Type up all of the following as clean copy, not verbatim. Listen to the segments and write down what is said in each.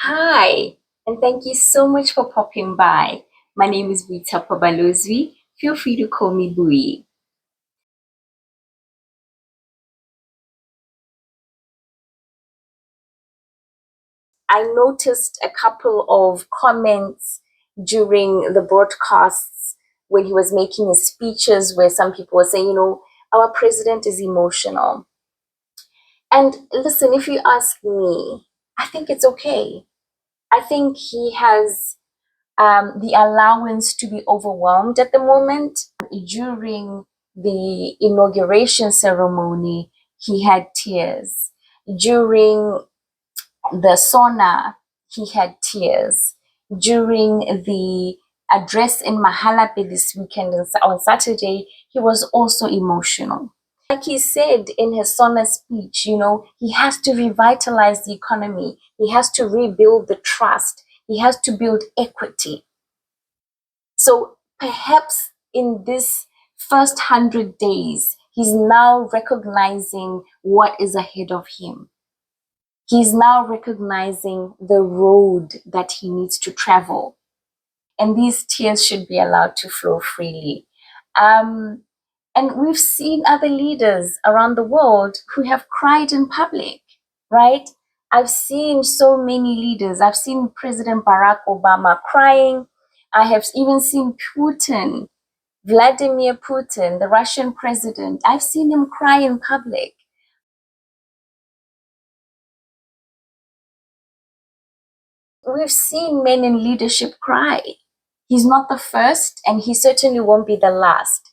Hi, and thank you so much for popping by. My name is Rita Pobalozwi. Feel free to call me Bui. I noticed a couple of comments during the broadcasts when he was making his speeches where some people were saying, our president is emotional. And listen, if you ask me, I think it's okay. I think he has the allowance to be overwhelmed at the moment. During the inauguration ceremony, he had tears. During the sauna, he had tears. During the address in Mahalape this weekend on Saturday, he was also emotional. Like he said in his sauna speech, he has to revitalize the economy. He has to rebuild the trust. He has to build equity. So perhaps in this first 100 days, he's now recognizing what is ahead of him. He's now recognizing the road that he needs to travel. And these tears should be allowed to flow freely. And we've seen other leaders around the world who have cried in public, right? I've seen so many leaders. I've seen President Barack Obama crying. I have even seen Putin, Vladimir Putin, the Russian president. I've seen him cry in public. We've seen men in leadership cry. He's not the first, and he certainly won't be the last.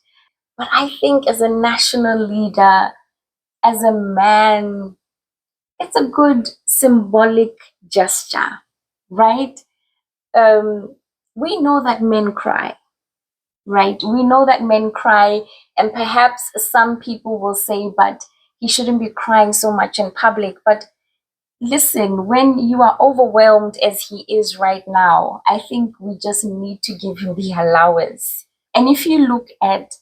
But I think as a national leader, as a man, it's a good symbolic gesture, right? We know that men cry, right? We know that men cry, and perhaps some people will say, but he shouldn't be crying so much in public. But listen, when you are overwhelmed as he is right now, I think we just need to give him the allowance. And if you look at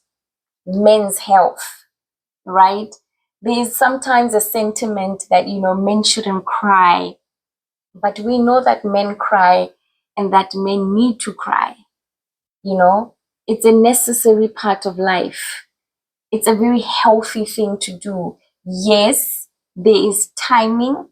men's health, right, there's sometimes a sentiment that, men shouldn't cry. But we know that men cry and that men need to cry. It's a necessary part of life. It's a very healthy thing to do. Yes, there is timing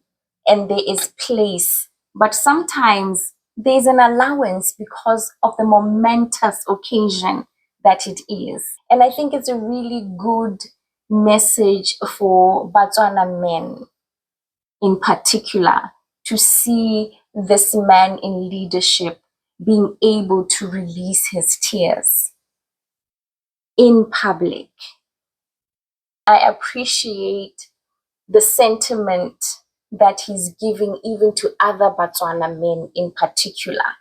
and there is place, but sometimes there's an allowance because of the momentous occasion that it is. And I think it's a really good message for Botswana men in particular to see this man in leadership being able to release his tears in public. I appreciate the sentiment that he's giving even to other Botswana men in particular,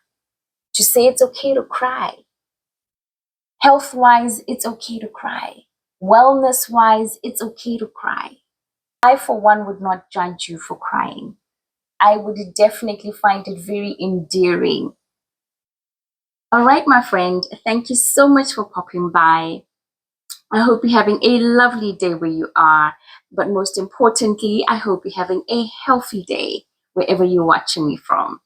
to say it's okay to cry. Health-wise, it's okay to cry. Wellness-wise, it's okay to cry. I, for one, would not judge you for crying. I would definitely find it very endearing. All right, my friend, thank you so much for popping by. I hope you're having a lovely day where you are. But most importantly, I hope you're having a healthy day wherever you're watching me from.